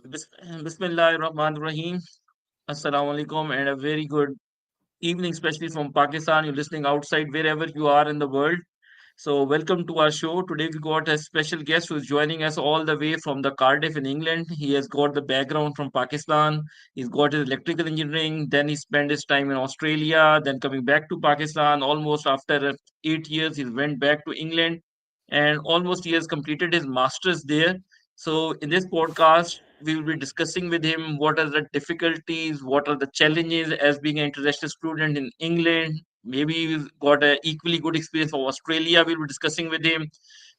Bismillahirrahmanirrahim. Assalamu alaikum and a very good evening, especially from Pakistan. You're listening outside wherever you are in the world. So, welcome to our show. Today, we got a special guest who is joining us all the way from the Cardiff in England. He has got the background from Pakistan. He's got his electrical engineering. Then he spent his time in Australia. Then coming back to Pakistan. Almost after 8 years, he went back to England, and almost he has completed his masters there. So, in this podcast, we will be discussing with him what are the difficulties, what are the challenges as being an international student in England. Maybe he's got a equally good experience from Australia. We'll be discussing with him.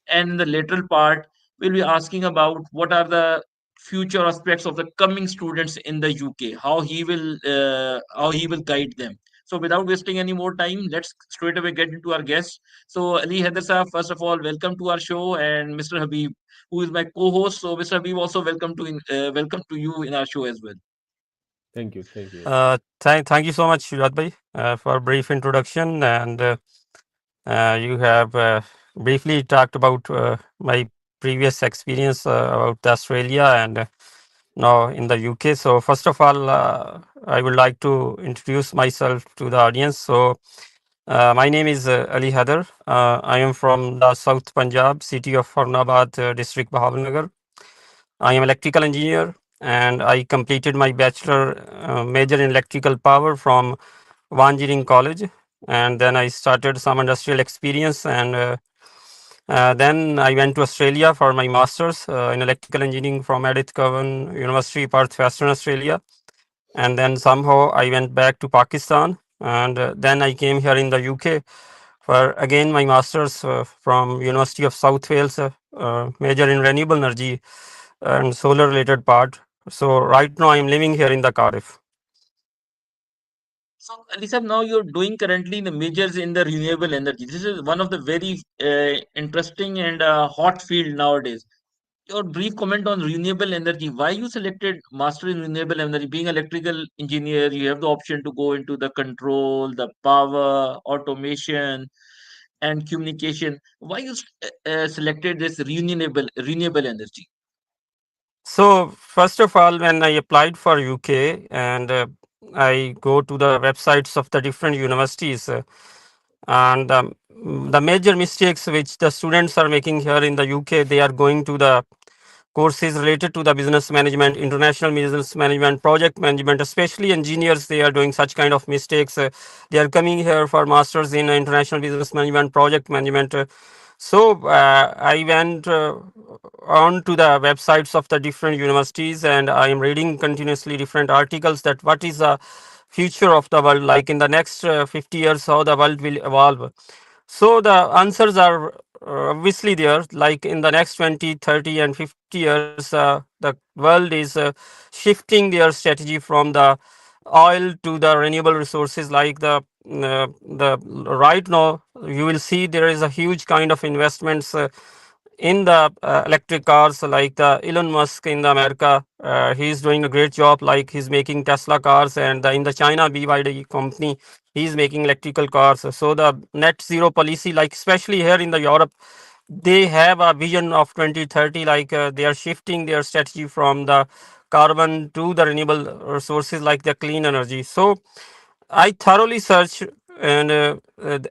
And in the lateral part, we'll be asking about what are the future aspects of the coming students in the UK, how he will guide them. So without wasting any more time, let's straight away get into our guests. So Ali Haider Saab, first of all, welcome to our show, and Mr. Habib, who is my co-host. So Mr. Habib, also welcome to you in our show as well. Thank you. Thank you. Thank you so much, Shujat bhai, for a brief introduction. And you have briefly talked about my previous experience about Australia and now in the UK. So, first of all, I would like to introduce myself to the audience. So, my name is Ali Hadar. I am from the South Punjab, city of Farnabad, district Bahawalnagar. I am electrical engineer and I completed my bachelor major in electrical power from Wanjiring College, and then I started some industrial experience, and then I went to Australia for my masters in electrical engineering from Edith Cowan University, Perth, Western Australia, and then somehow I went back to Pakistan, and then I came here in the UK for again my masters from University of South Wales, major in renewable energy and solar related part. So right now I'm living here in the Cardiff. So, Lisa, now you're doing currently the majors in the renewable energy. This is one of the very interesting and hot field nowadays. Your brief comment on renewable energy. Why you selected master in renewable energy? Being electrical engineer, you have the option to go into the control, the power, automation, and communication. Why you selected this renewable energy? So first of all, when I applied for UK and I go to the websites of the different universities, and the major mistakes which the students are making here in the UK, they are going to the courses related to the business management, international business management, project management, especially engineers. They are doing such kind of mistakes. They are coming here for masters in international business management, project management. So I went on to the websites of the different universities, and I am reading continuously different articles that what is the future of the world, like in the next 50 years, how the world will evolve. So the answers are obviously there, like in the next 20, 30, and 50 years, the world is shifting their strategy from the oil to the renewable resources, like the right now you will see there is a huge kind of investments in the electric cars, like the Elon Musk in the America. He's doing a great job, like he's making Tesla cars, and in the China BYD company, he's making electrical cars. So the net zero policy, like especially here in the Europe, they have a vision of 2030, like they are shifting their strategy from the carbon to the renewable resources, like the clean energy. So I thoroughly search, and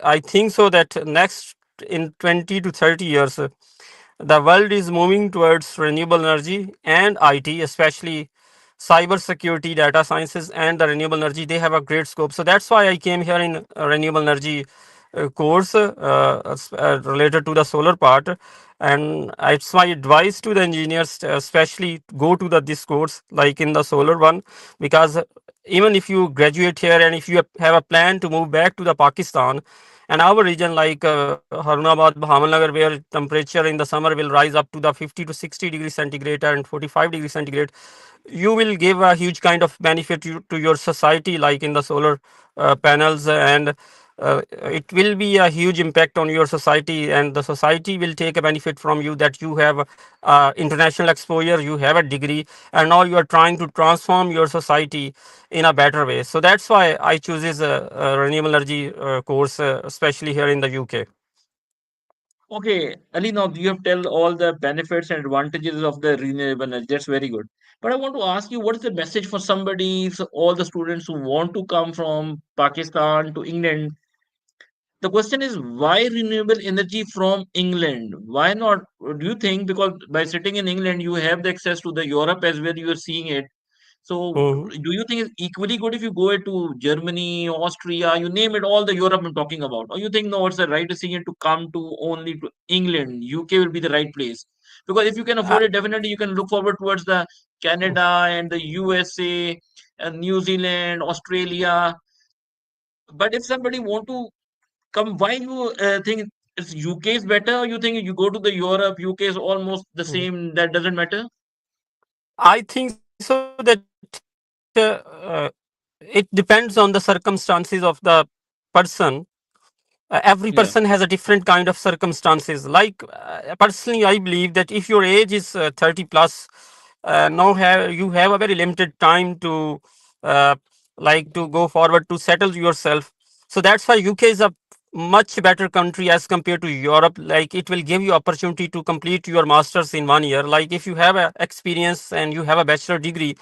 I think so that next in 20 to 30 years, the world is moving towards renewable energy and IT, especially cyber security, data sciences, and the renewable energy. They have a great scope. So that's why I came here in a renewable energy course related to the solar part. And it's my advice to the engineers, especially go to the this course, like in the solar one, because even if you graduate here and if you have a plan to move back to the Pakistan, and our region like Harunabad, Bahawalnagar, where temperature in the summer will rise up to the 50 to 60 degrees centigrade and 45-degree centigrade, you will give a huge kind of benefit to your society, like in the solar panels, and it will be a huge impact on your society, and the society will take a benefit from you, that you have international exposure, you have a degree, and now you are trying to transform your society in a better way. So that's why I chooses a renewable energy course, especially here in the UK. Okay, Ali, now you have tell all the benefits and advantages of the renewable energy. That's very good. But I want to ask you, what is the message for somebody, so all the students who want to come from Pakistan to England? The question is, why renewable energy from England? Why not? Do you think because by sitting in England, you have the access to the Europe as well, you are seeing it. So, Mhm. do you think it's equally good if you go to Germany, Austria, you name it, all the Europe I'm talking about? Or you think no, it's the right decision to come to only to England, UK will be the right place? Because if you can Uh, afford it, definitely you can look forward towards the Canada and the USA and New Zealand, Australia. But if somebody want to come, why you think it's UK is better? Or you think you go to the Europe, UK is almost the mhm. same, that doesn't matter? I think so that it depends on the circumstances of the person. Every person Yeah. has a different kind of circumstances. Like personally, I believe that if your age is 30 plus, now you have a very limited time to uh, like to go forward to settle yourself. So that's why UK is a much better country as compared to Europe. Like it will give you opportunity to complete your masters in 1 year. Like if you have a experience and you have a bachelor degree,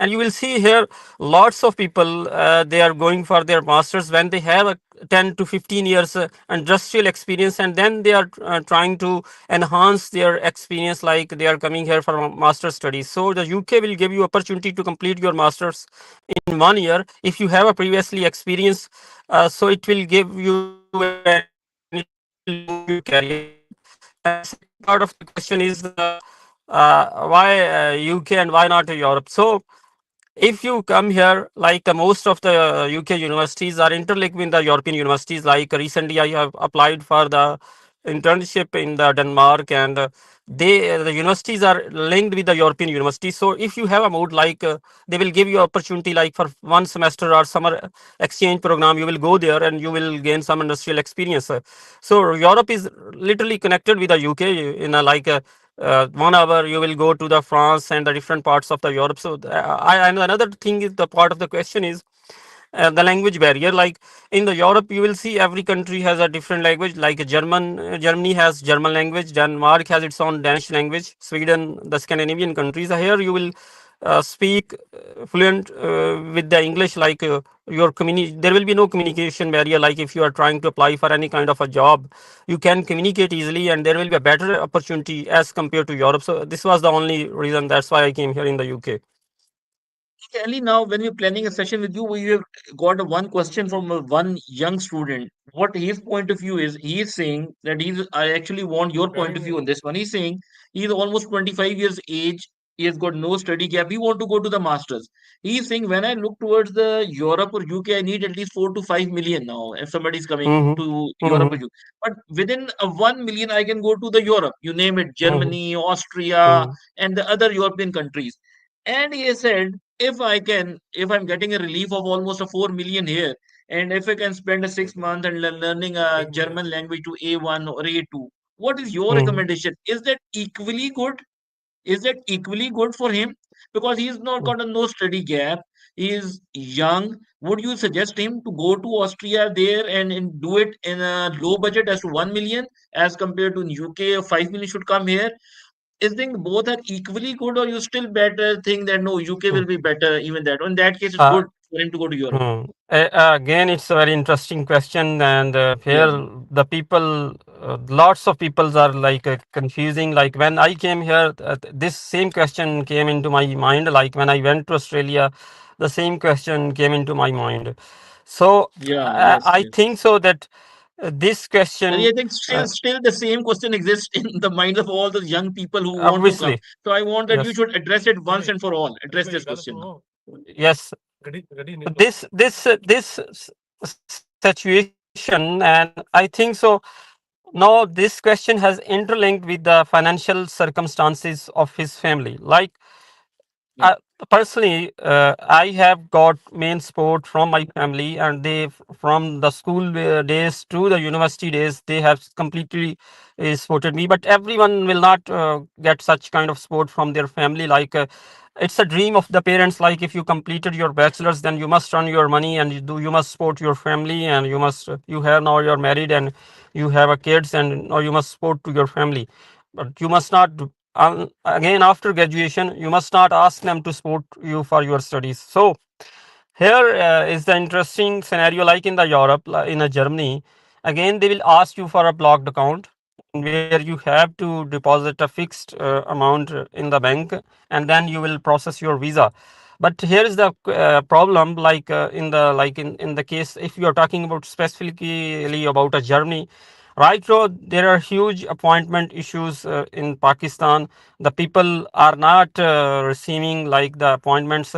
and you will see here lots of people they are going for their masters when they have a 10 to 15 years industrial experience, and then they are trying to enhance their experience, like they are coming here for master studies. So the UK will give you opportunity to complete your masters in 1 year if you have a previously experience. So it will give you and it will move your career ahead. And the second part of the question is why UK and why not Europe? So if you come here, like most of the UK universities are interlinked with the European universities. Like recently, I have applied for the internship in the Denmark, and the universities are linked with the European universities. So if you have a mode like they will give you opportunity like for 1 semester or summer exchange program, you will go there and you will gain some industrial experience. So Europe is literally connected with the UK in a like. 1 hour you will go to the France and the different parts of the Europe. So and another thing is the part of the question is the language barrier. Like in the Europe, you will see every country has a different language. Like Germany has German language. Denmark has its own Danish language. Sweden, the Scandinavian countries. Here you will speak fluent with the English. Like there will be no communication barrier. Like if you are trying to apply for any kind of a job, you can communicate easily, and there will be a better opportunity as compared to Europe. So this was the only reason. That's why I came here in the UK. Ali, now when we're planning a session with you, we have got a one question from one young student. What his point of view is, he is saying that I actually want your point of view on this one. He's saying he's almost 25 years age. He has got no study gap. He want to go to the masters. He's saying when I look towards the Europe or UK, I need at least 4 to 5 million now. If somebody's coming Mm-hmm. to Europe or Mm-hmm. UK, but within a 1 million, I can go to the Europe. You name it, Mm-hmm. Germany, Austria, and the other European countries. And he said, if I'm getting a relief of almost a 4 million here, and if I can spend a 6 month and learning a German language to A1 or A2, what is your Mm-hmm. recommendation? Is that equally good? Is that equally good for him? Because he's not got a no study gap. He is young. Would you suggest him to go to Austria there and do it in a low budget as to 1 million as compared to in UK, 5 million should come here? Is think both are equally good, or you still better think that no, UK will be better even that? In that case, it's Uh, good for him to go to Europe. Again, it's a very interesting question, and Yeah, here the people, lots of people are like confusing. Like when I came here, this same question came into my mind. Like when I went to Australia, the same question came into my mind. So yeah, yes, I yes. think so that this And question, I think uh, still the same question exists in the mind of all those young people who want to come. obviously, So I want that you yes, should address it once and for all. Address this question now. yes, this situation, and I think so. Now, this question has interlinked with the financial circumstances of his family. Like, Yeah. personally, I have got main support from my family, and from the school days to the university days, they have completely supported me. But everyone will not get such kind of support from their family. Like it's a dream of the parents. Like if you completed your bachelor's, then you must earn your money, and you must support your family, and you have now you're married and you have a kids, and now you must support to your family. But you must not again after graduation you must not ask them to support you for your studies. So here is the interesting scenario, like in the Europe, in a Germany, again they will ask you for a blocked account where you have to deposit a fixed amount in the bank, and then you will process your visa. But here is the problem, like in the case if you are talking about specifically about a Germany. Right now, there are huge appointment issues in Pakistan. The people are not receiving like the appointments.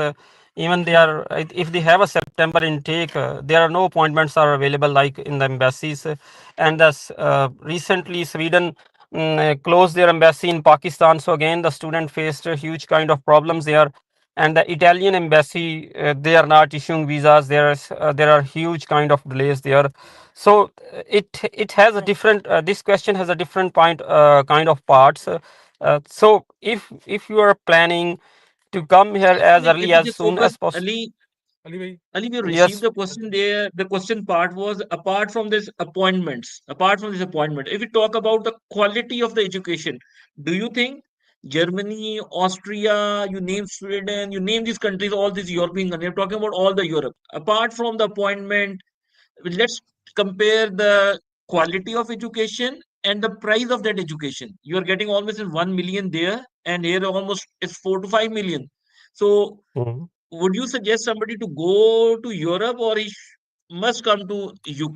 Even they are, if they have a September intake, there are no appointments are available like in the embassies. And recently, Sweden closed their embassy in Pakistan. So again, the student faced a huge kind of problems there. And the Italian embassy, they are not issuing visas. There are huge kind of delays there. So it has a different. This question has a different point kind of parts. So if you are planning to come here as early Let me as just soon focus, as possible, Ali. Ali, we received yes. the question there. The question part was apart from this appointments, apart from this appointment, if we talk about the quality of the education, do you think Germany, Austria, you name Sweden, you name these countries, all these European countries, I'm talking about all the Europe, apart from the appointment, let's compare the quality of education and the price of that education. You are getting almost in 1 million there, and here almost it's 4 to 5 million. So Mhm. would you suggest somebody to go to Europe or he must come to UK?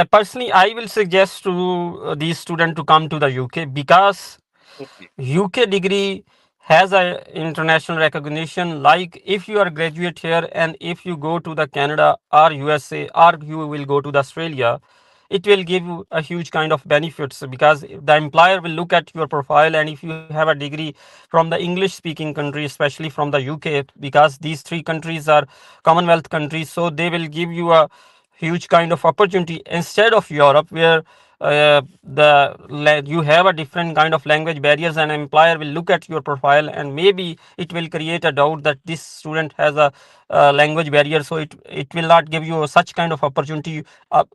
Personally, I will suggest to these students to come to the UK because Okay. UK degree has a international recognition. Like if you are graduate here and if you go to the Canada or USA or you will go to the Australia, it will give you a huge kind of benefits because the employer will look at your profile, and if you have a degree from the English speaking country, especially from the UK, because these three countries are Commonwealth countries, so they will give you a huge kind of opportunity instead of Europe where you have a different kind of language barriers, and employer will look at your profile and maybe it will create a doubt that this student has a language barrier, so it will not give you such kind of opportunity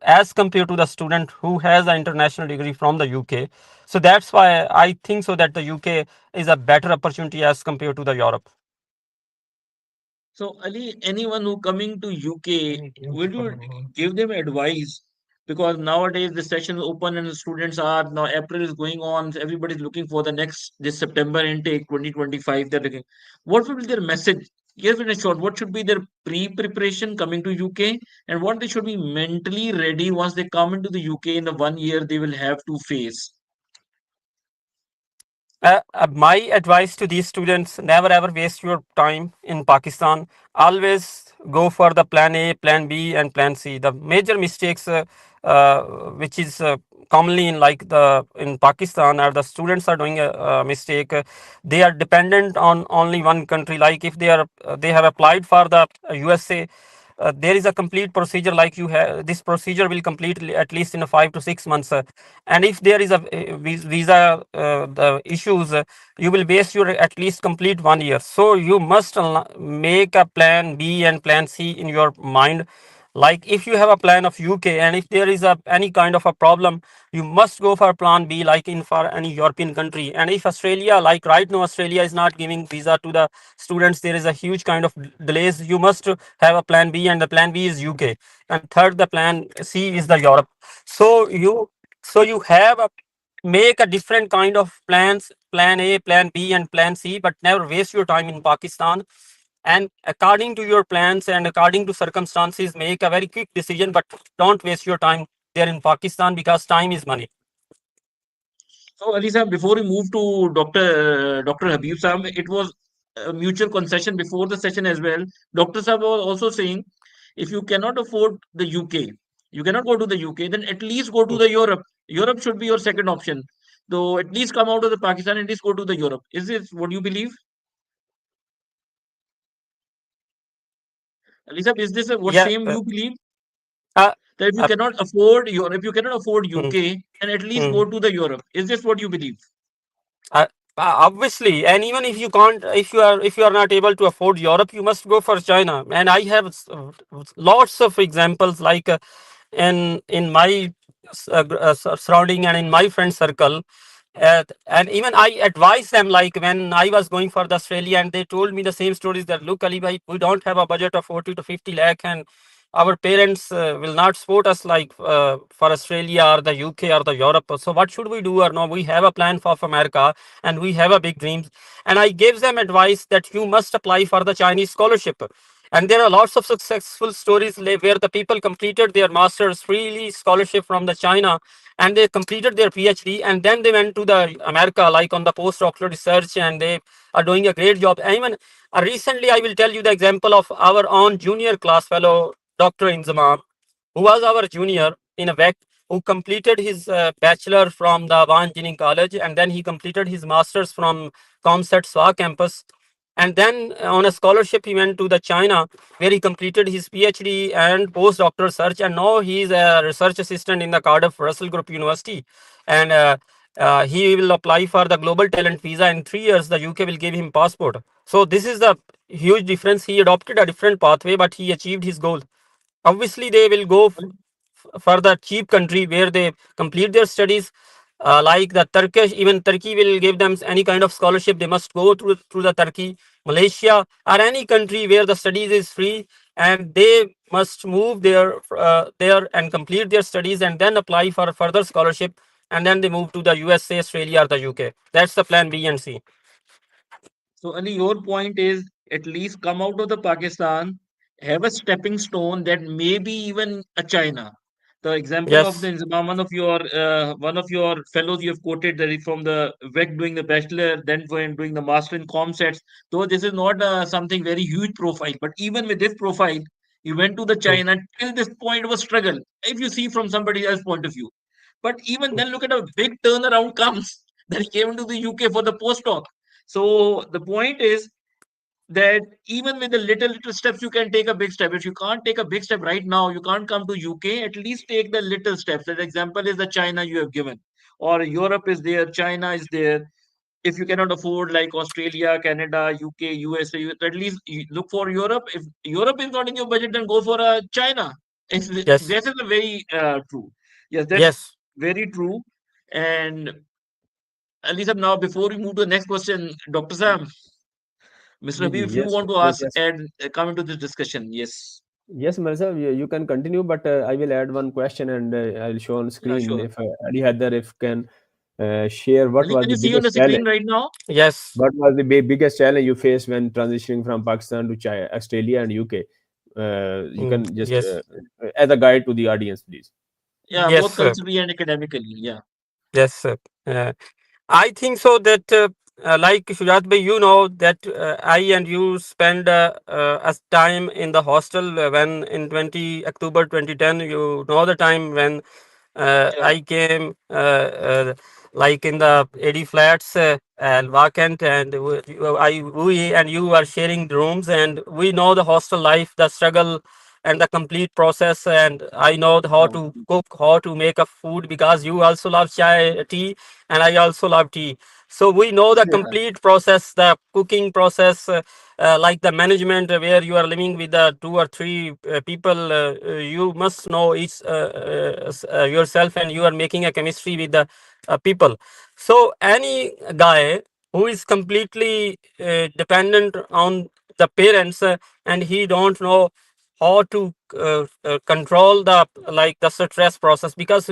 as compared to the student who has an international degree from the UK. So that's why I think so that the UK is a better opportunity as compared to the Europe. So Ali, anyone who coming to UK, will you give them advice? Because nowadays the session is open and the students are now April is going on. So everybody's looking for the next this September intake 2025. They're looking. What would be their message? Give it a short. What should be their pre-preparation coming to UK and what they should be mentally ready once they come into the UK in the 1 year they will have to face. My advice to these students: never ever waste your time in Pakistan. Always go for the plan A, plan B, and plan C. The major mistakes, which is commonly in like the in Pakistan, are the students are doing a mistake. They are dependent on only one country. Like if they have applied for the USA, there is a complete procedure like you have this procedure will complete at least in a 5 to 6 months, and if there is a visa the issues, you will waste your at least complete 1 year. So you must make a plan B and plan C in your mind. Like if you have a plan of UK and if there is a any kind of a problem, you must go for plan B like in for any European country. And if Australia, like right now Australia is not giving visa to the students, there is a huge kind of delays, you must have a plan B, and the plan B is UK, and third the plan C is the Europe. So you have a make a different kind of plans, plan A, plan B, and plan C, but never waste your time in Pakistan. And according to your plans and according to circumstances, make a very quick decision, but don't waste your time there in Pakistan because time is money. So, Ali Sahab, before we move to Dr. Habib Sahab, it was a mutual concession before the session as well. Dr. Sahab was also saying, if you cannot afford the UK, you cannot go to the UK, then at least go to the Europe. Europe should be your second option. So at least come out of the Pakistan and at least go to the Europe. Is this what you believe? Lisa, is this what Yeah. same you believe? Uh, That if you uh, cannot afford Europe, if you cannot afford hmm, UK, then at least hmm. go to the Europe. Is this what you believe? Uh, Obviously, and even if you can't, if you are not able to afford Europe, you must go for China. And I have lots of examples, like in my surrounding and in my friend circle. And even I advise them, like when I was going for the Australia, and they told me the same stories, that look, Ali bhai, we don't have a budget of 40 to 50 lakh, and our parents will not support us, like for Australia or the UK or the Europe. So what should we do? Or no, we have a plan for America, and we have a big dreams. And I gave them advice that you must apply for the Chinese scholarship. And there are lots of successful stories where the people completed their masters freely scholarship from the China, and they completed their PhD, and then they went to the America, like on the postdoctoral research, and they are doing a great job. And even recently, I will tell you the example of our own junior class fellow, Dr. Inzamam, who was our junior in a VEC, who completed his bachelor from the Van Engineering College, and then he completed his master's from ComSat SWA campus. And then on a scholarship, he went to the China, where he completed his PhD and postdoctoral research. And now he is a research assistant in the Cardiff Russell Group University. And he will apply for the global talent visa. In 3 years, the UK will give him passport. So this is the huge difference. He adopted a different pathway, but he achieved his goal. Obviously, they will go for the cheap country where they complete their studies. Like the Turkish, even Turkey will give them any kind of scholarship. They must go through the Turkey, Malaysia, or any country where the studies is free, and they must move there and complete their studies, and then apply for further scholarship, and then they move to the USA, Australia, or the UK. That's the plan B and C. So, Ali, your point is at least come out of the Pakistan, have a stepping stone that maybe even a China. The example of the Yes, Inzamam, one of your fellows you have quoted that is from the WEC doing the bachelor, then when doing the master in comsets. Though this is not something very huge profile, but even with this profile, he went to the hmm, China. Till this point was struggle. If you see from somebody else's point of view, but even hmm, then, look at a big turnaround comes that he came to the UK for the postdoc. So the point is that even with the little steps, you can take a big step. If you can't take a big step right now, you can't come to UK. At least take the little steps. That example is the China you have given, or Europe is there, China is there. If you cannot afford like Australia, Canada, UK, USA, at least you look for Europe. If Europe is not in your budget, then go for China. yes, This is a very true. Yes, that's yes, very true. And Alisa, now before we move to the next question, Dr. Sam, Mr. Habib, if you Yes, want to yes, ask yes. and come into this discussion, yes. Yes, Mirza, you can continue, but I will add one question and I'll show on Yeah, screen sure. if Ali Haider if can share what Ali, was can the you see on the biggest screen challenge. right now? yes. What was the biggest challenge you faced when transitioning from Pakistan to China, Australia and UK? You can just Yes, as a guide to the audience, please. Yeah, yes, both sir. culturally and academically. Yeah, Yes, sir. I think so that, like Shujat bhai, you know that I and you spend as time in the hostel when in 20 October 2010. You know the time when yeah. I came like in the 80 flats and vacant, and we and you are sharing rooms, and we know the hostel life, the struggle and the complete process. And I know how Oh, to cook, how to make a food, because you also love chai tea and I also love tea. So we know the yeah. complete process, the cooking process, like the management, where you are living with the two or three people. You must know each yourself, and you are making a chemistry with the people. So any guy who is completely dependent on the parents, and he don't know how to control the, like the stress process, because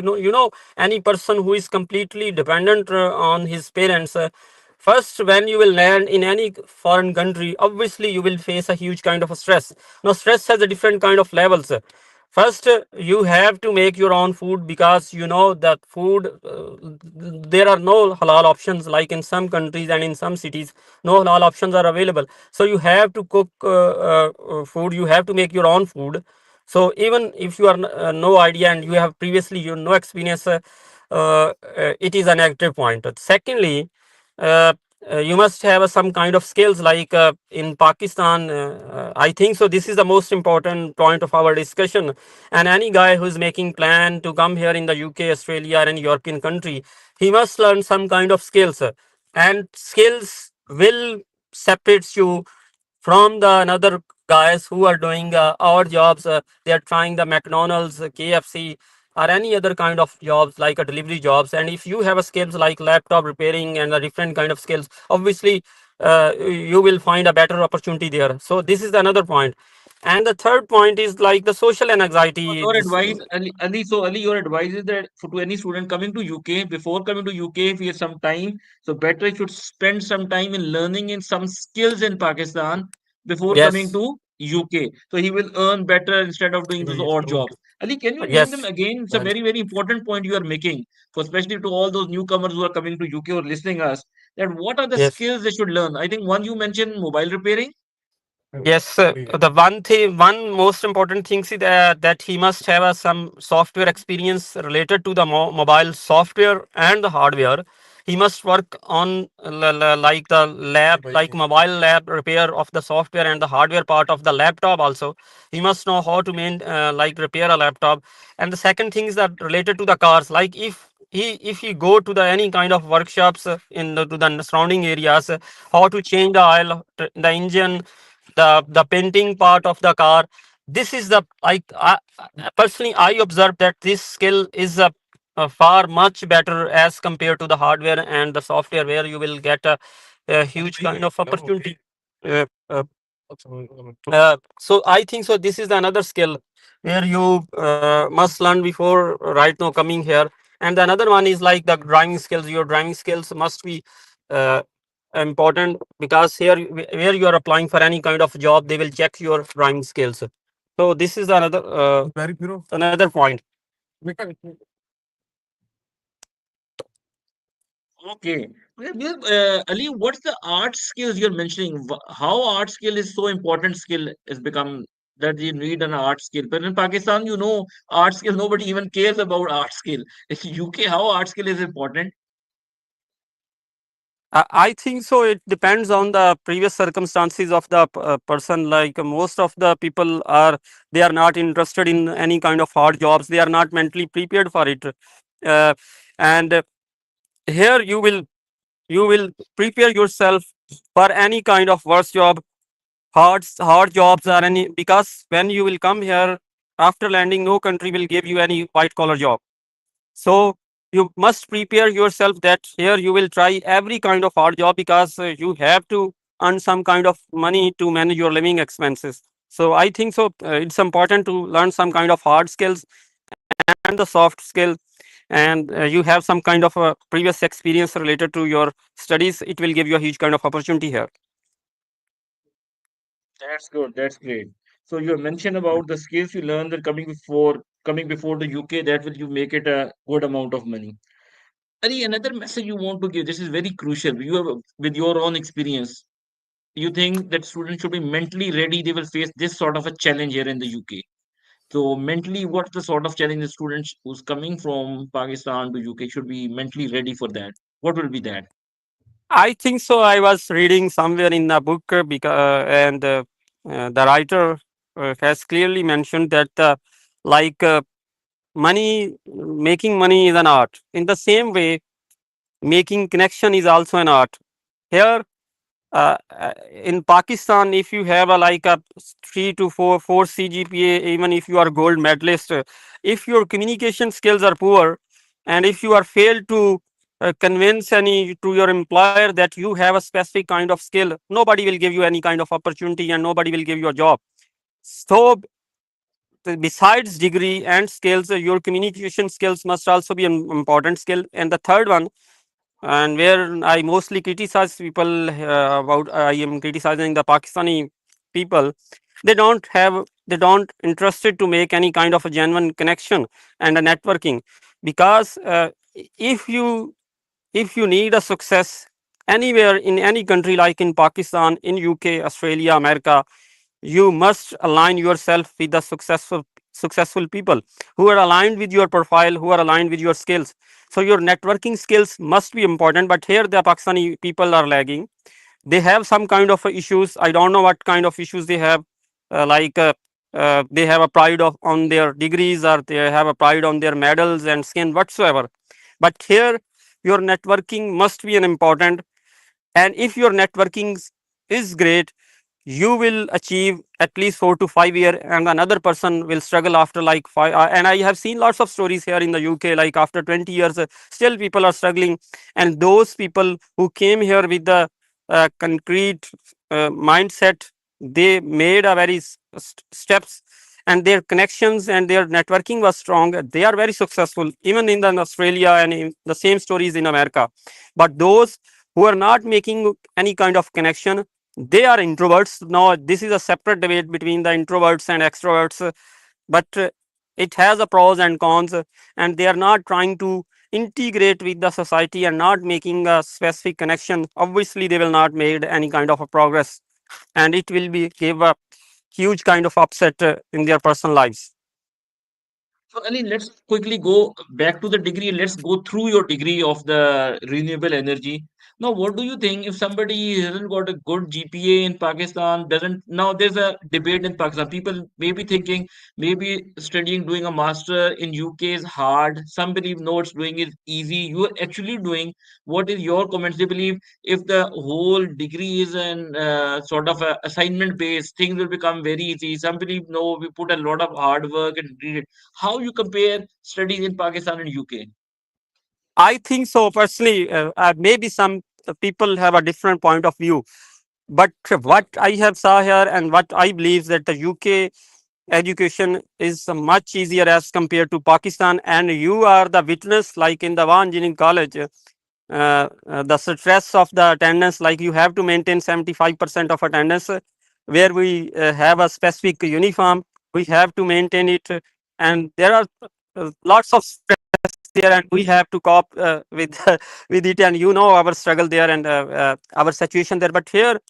any person who is completely dependent on his parents, first, when you will land in any foreign country, obviously you will face a huge kind of stress. Now stress has a different kind of levels. First, you have to make your own food, because you know that food, there are no halal options, like in some countries and in some cities, no halal options are available. So you have to cook food, you have to make your own food. So even if you are no idea and you have previously no experience, it is a negative point. Secondly, uh, you must have some kind of skills like in Pakistan. I think so. This is the most important point of our discussion. And any guy who is making plan to come here in the UK, Australia, or any European country, he must learn some kind of skills. And skills will separate you from the another guys who are doing our jobs. They are trying the McDonald's, KFC, or any other kind of jobs like a delivery jobs. And if you have a skills like laptop repairing and a different kind of skills, obviously you will find a better opportunity there. So this is another point. And the third point is like the social So anxiety. your advice, Ali, your advice is that for to any student coming to UK, before coming to UK, if he has some time, so better he should spend some time in learning in some skills in Pakistan before coming Yes, to UK. So he will earn better instead of doing those odd jobs. Ali, can you name them yes, again? It's a very, very important point you are making, for especially to all those newcomers who are coming to UK or listening us. That what are the yes. skills they should learn? I think one you mentioned mobile repairing. Yes, the one thing, one most important thing is that he must have some software experience related to the mobile software and the hardware. He must work on like the lab, like mobile lab repair of the software and the hardware part of the laptop also. He must know how to like repair a laptop. And the second thing is that related to the cars, like if he go to the any kind of workshops in to the surrounding areas, how to change the oil, the engine, the painting part of the car. This is the personally I observed that this skill is a far much better as compared to the hardware and the software, where you will get a huge kind of opportunity. uh, uh, so I think so this is another skill where you must learn before right now coming here. And the another one is like the driving skills. Your driving skills must be uh, important, because here where you are applying for any kind of job, they will check your driving skills. So this is another point. Okay. Ali, what's the art skills you're mentioning? How art skill is so important skill is become that you need an art skill. But in Pakistan, art skill, nobody even cares about art skill. In UK, how art skill is important? I think so. It depends on the previous circumstances of the person. Like most of the people are, they are not interested in any kind of hard jobs. They are not mentally prepared for it. Uh, and here you will prepare yourself for any kind of worse job, hard jobs or any, because when you will come here after landing, no country will give you any white collar job. So you must prepare yourself that here you will try every kind of hard job, because you have to earn some kind of money to manage your living expenses. So I think so it's important to learn some kind of hard skills and the soft skill. And you have some kind of a previous experience related to your studies, it will give you a huge kind of opportunity here. That's good. That's great. So you mentioned about the skills you learned that coming before the UK, that will you make it a good amount of money. Ali, another message you want to give. This is very crucial. You have with your own experience. You think that students should be mentally ready, they will face this sort of a challenge here in the UK. So mentally, what's the sort of challenge the students who's coming from Pakistan to UK should be mentally ready for that? What will be that? I think so. I was reading somewhere in a book, because and the writer has clearly mentioned that like money, making money is an art. In the same way, making connection is also an art. Here in Pakistan, if you have a like a 3 to 4 CGPA, even if you are gold medalist, if your communication skills are poor, and if you are failed to convince any to your employer that you have a specific kind of skill, nobody will give you any kind of opportunity and nobody will give you a job. So besides degree and skills, your communication skills must also be an important skill. And the third one, and where I mostly criticize people about, I am criticizing the Pakistani people. They don't interested to make any kind of a genuine connection and a networking, because if you if you need a success anywhere in any country, like in Pakistan, in UK, Australia, America, you must align yourself with the successful successful people who are aligned with your profile, who are aligned with your skills. So your networking skills must be important, but here the Pakistani people are lagging. They have some kind of issues. I don't know what kind of issues they have. Like they have a pride of on their degrees, or they have a pride on their medals and skin whatsoever. But here your networking must be an important, and if your networking is great, you will achieve at least 4 to 5 year, and another person will struggle after like five. And I have seen lots of stories here in the UK, like after 20 years, still people are struggling. And those people who came here with the concrete mindset, they made a very steps, and their connections and their networking was strong. They are very successful, even in the Australia, and in the same stories in America. But those who are not making any kind of connection, they are introverts. Now this is a separate debate between the introverts and extroverts, but it has a pros and cons, and they are not trying to integrate with the society and not making a specific connection. Obviously they will not make any kind of a progress, and it will be give a huge kind of upset in their personal lives. So, Ali, let's quickly go back to the degree. Let's go through your degree of the renewable energy. Now, what do you think if somebody hasn't got a good GPA in Pakistan, doesn't now there's a debate in Pakistan. People may be thinking maybe studying, doing a master in UK is hard. Some believe no, it's doing is easy. You are actually doing. What is your comments? They believe if the whole degree is an sort of a assignment based, things will become very easy. Some believe no, we put a lot of hard work and read it. How you compare studies in Pakistan and UK? I think so personally. Maybe some people have a different point of view, but what I have saw here and what I believe that the UK education is much easier as compared to Pakistan, and you are the witness, like in the one engineering college, the stress of the attendance, like you have to maintain 75% of attendance, where we have a specific uniform, we have to maintain it, and there are lots of stress there, and we have to cope with with it, and you know our struggle there, and our situation there. But here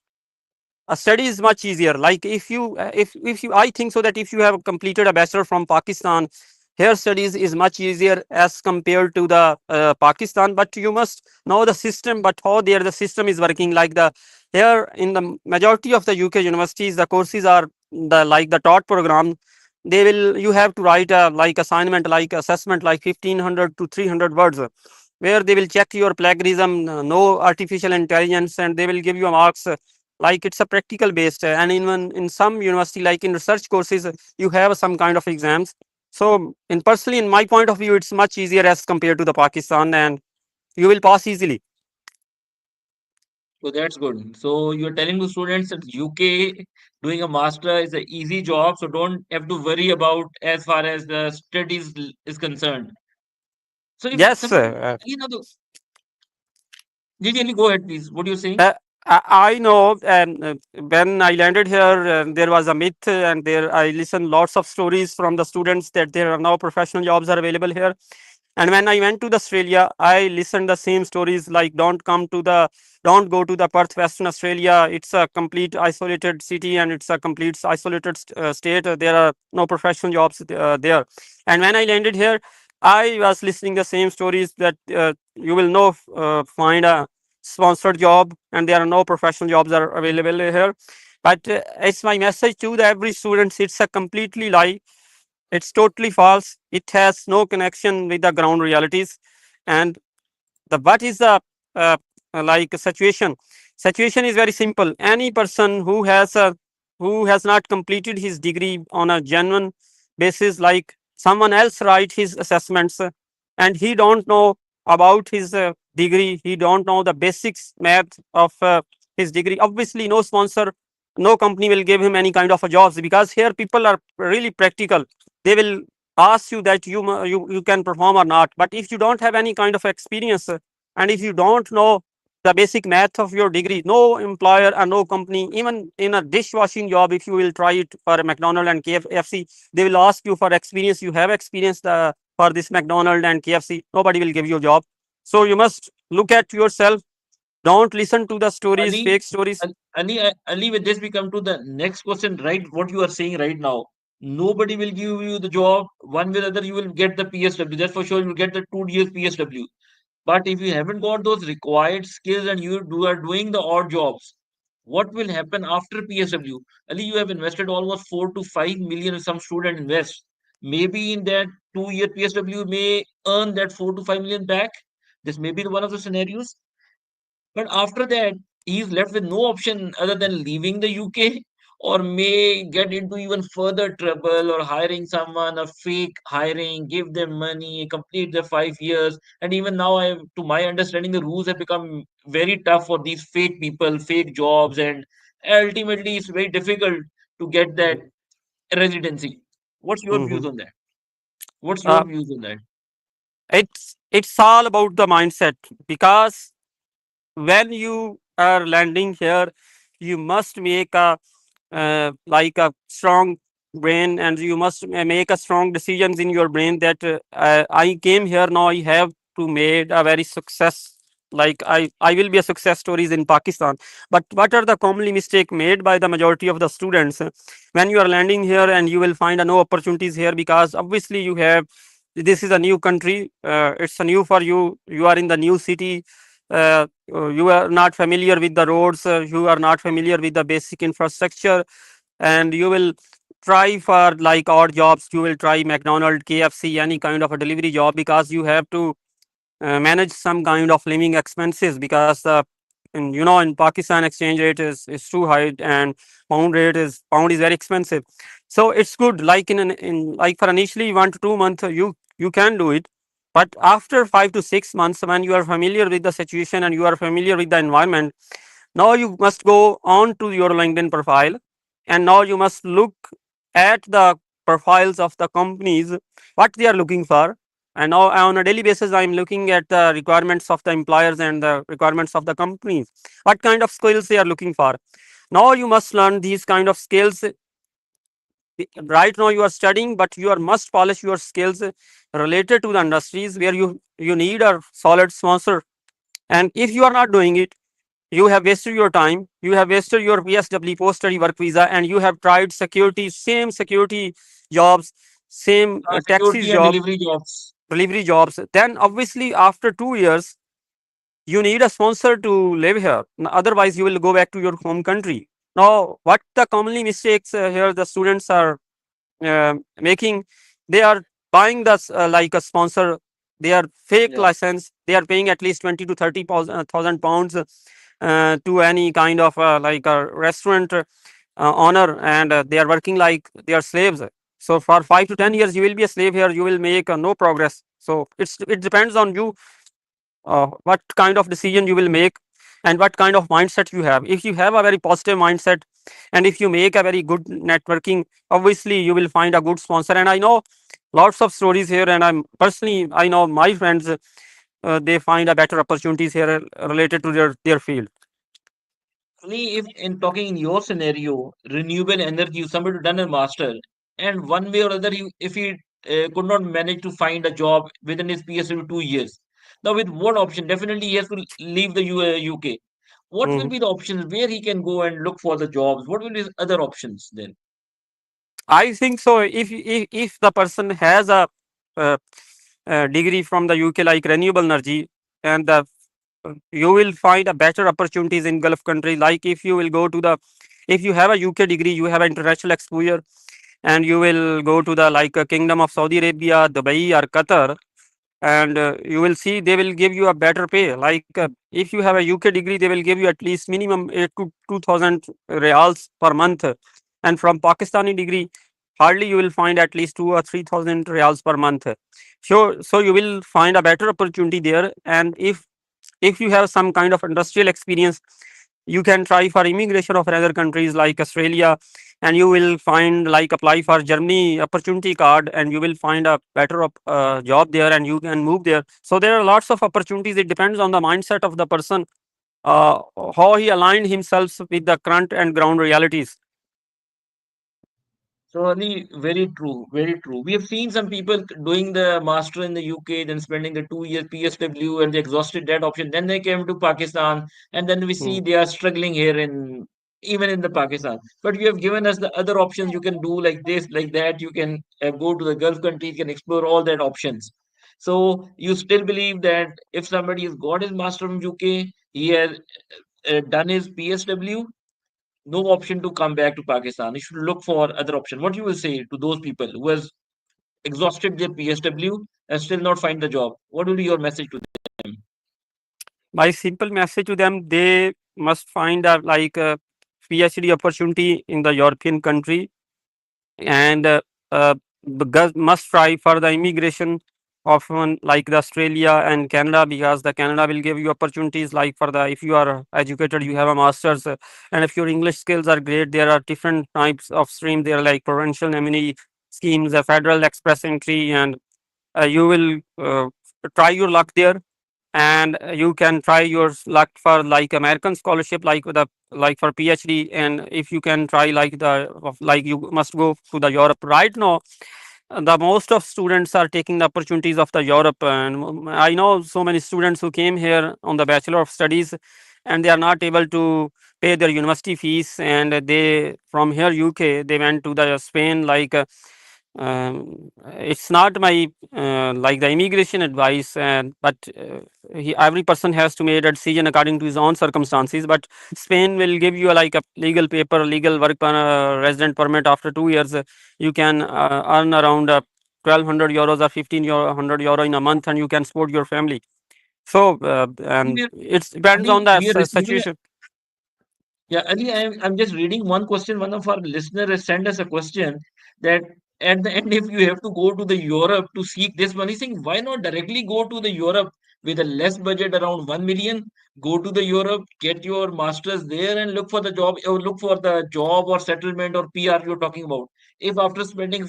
a study is much easier. Like if you, I think so that if you have completed a bachelor from Pakistan, here studies is much easier as compared to the Pakistan. But you must know the system, but how there the system is working. Like the here in the majority of the UK universities, the courses are the like the taught program. They will, you have to write a like assignment, like assessment, like 1500 to 300 words, where they will check your plagiarism, no artificial intelligence, and they will give you marks. Like it's a practical based, and even in some university, like in research courses, you have some kind of exams. So in personally, in my point of view, it's much easier as compared to the Pakistan, and you will pass easily. So that's good. So you're telling the students that UK doing a master is an easy job, so don't have to worry about as far as the studies is concerned. So if Yes, somebody, you know, Didi, go ahead, please. What are you saying? uh, I know. When I landed here, there was a myth, and there I listened lots of stories from the students that there are now professional jobs are available here. And when I went to the Australia, I listened the same stories, like don't go to the Perth, Western Australia. It's a complete isolated city, and it's a complete isolated state. There are no professional jobs there. And when I landed here, I was listening the same stories that you will know find a sponsored job, and there are no professional jobs are available here. But it's my message to the every student. It's a completely lie, it's totally false. It has no connection with the ground realities. And the what is the uh, like situation? Situation is very simple. Any person who has not completed his degree on a genuine basis, like someone else write his assessments, and he don't know about his degree, he don't know the basics math of his degree. Obviously, no sponsor, no company will give him any kind of a jobs, because here people are really practical. They will ask you that you can perform or not. But if you don't have any kind of experience, and if you don't know the basic math of your degree, no employer and no company, even in a dishwashing job, if you will try it for a McDonald and KFC, they will ask you for experience. You have experience for this McDonald and KFC, nobody will give you a job. So you must look at yourself. Don't listen to the stories, Ali, fake stories. Ali, with this we come to the next question, right? What you are saying right now. Nobody will give you the job. One way or other, you will get the PSW. That's for sure. You will get the 2 years PSW. But if you haven't got those required skills and are doing the odd jobs, what will happen after PSW? Ali, you have invested almost 4 to 5 million if some student invest. Maybe in that 2 year PSW may earn that 4 to 5 million back. This may be one of the scenarios. But after that, he's left with no option other than leaving the UK or may get into even further trouble or hiring someone, a fake hiring, give them money, complete the 5 years. And even now, to my understanding, the rules have become very tough for these fake people, fake jobs, and ultimately, it's very difficult to get that residency. What's your views Hmm. on that? What's your Uh, views on that? it's all about the mindset, because when you are landing here, you must make a like a strong brain, and you must make a strong decisions in your brain that I came here, now I have to made a very success, like I will be a success stories in Pakistan. But what are the commonly mistake made by the majority of the students? When you are landing here, and you will find no opportunities here, because obviously you have, this is a new country, it's a new for you, you are in the new city, you are not familiar with the roads, you are not familiar with the basic infrastructure, and you will try for like odd jobs, you will try McDonald, KFC, any kind of a delivery job, because you have to manage some kind of living expenses, because the in Pakistan exchange rate is too high, and pound is very expensive. So it's good, like in like for initially 1 to 2 months, you can do it. But after 5 to 6 months, when you are familiar with the situation and you are familiar with the environment, now you must go on to your LinkedIn profile, and now you must look at the profiles of the companies, what they are looking for. And now on a daily basis, I'm looking at the requirements of the employers and the requirements of the companies, what kind of skills they are looking for. Now you must learn these kind of skills. Right now you are studying, but you are must polish your skills related to the industries where you need a solid sponsor. And if you are not doing it, you have wasted your time, you have wasted your PSW, post study work visa, and you have tried security, same security jobs, same taxis Security and job, delivery jobs. delivery jobs. Then obviously after 2 years, you need a sponsor to live here. Otherwise, you will go back to your home country. Now, what the commonly mistakes here the students are making, they are buying this like a sponsor, they are fake Yeah. license, they are paying at least 20 to 30 thousand pounds to any kind of like a restaurant owner, and they are working like they are slaves. So for 5 to 10 years you will be a slave here, you will make no progress. So it depends on you, what kind of decision you will make, and what kind of mindset you have. If you have a very positive mindset, and if you make a very good networking, obviously you will find a good sponsor. And I know lots of stories here, and I know my friends, they find a better opportunities here related to their field. Only if in talking in your scenario, renewable energy, somebody done a master, and one way or other, if he could not manage to find a job within his PSW 2 years, now with what option? Definitely he has to leave the UK. What will Mhm. be the options where he can go and look for the jobs? What will be his other options then? I think so. If the person has uh, a degree from the UK like renewable energy, and you will find a better opportunities in Gulf country. Like if you will go to the, if you have a UK degree, you have international exposure, and you will go to the like Kingdom of Saudi Arabia, Dubai or Qatar, and you will see they will give you a better pay. Like if you have a UK degree, they will give you at least minimum 8 to 2000 reals per month, and from Pakistani degree, hardly you will find at least 2 or 3000 reals per month. So you will find a better opportunity there. And if you have some kind of industrial experience, you can try for immigration of other countries like Australia, and you will find like apply for Germany opportunity card, and you will find a better job there, and you can move there. So there are lots of opportunities. It depends on the mindset of the person, uh, how he aligned himself with the current and ground realities. So, Ali, very true, very true. We have seen some people doing the master in the UK, then spending the 2 years PSW, and they exhausted that option. Then they came to Pakistan, and then we see Hmm. they are struggling here in even in the Pakistan. But you have given us the other options. You can do like this, like that. You can go to the Gulf countries, you can explore all that options. So you still believe that if somebody has got his master from UK, he has done his PSW, no option to come back to Pakistan. He should look for other option. What you will say to those people who has exhausted their PSW and still not find the job? What will be your message to them? My simple message to them: they must find a PhD opportunity in the European country, and must try for the immigration of one like the Australia and Canada, because the Canada will give you opportunities like for the, if you are educated, you have a master's, and if your English skills are great, there are different types of stream. There are like provincial nominee schemes, a federal express entry, and you will try your luck there. And you can try your luck for like American scholarship, like the like for PhD. And if you can try like like you must go to the Europe right now. The most of students are taking the opportunities of the Europe, and I know so many students who came here on the Bachelor of Studies, and they are not able to pay their university fees, and they from here UK they went to the Spain. It's not my like the immigration advice, and but every person has to make a decision according to his own circumstances. But Spain will give you like a legal paper, legal work resident permit. After 2 years, you can earn around 1200 euros or 1500 euro in a month, and you can support your family. So Ali, and it depends on the We are receiving situation. Yeah, Ali, I'm just reading one question. One of our listeners has sent us a question that at the end, if you have to go to the Europe to seek this money, saying why not directly go to the Europe with a less budget around 1 million, go to the Europe, get your masters there and look for the job or look for the job or settlement or PR you're talking about. If after spending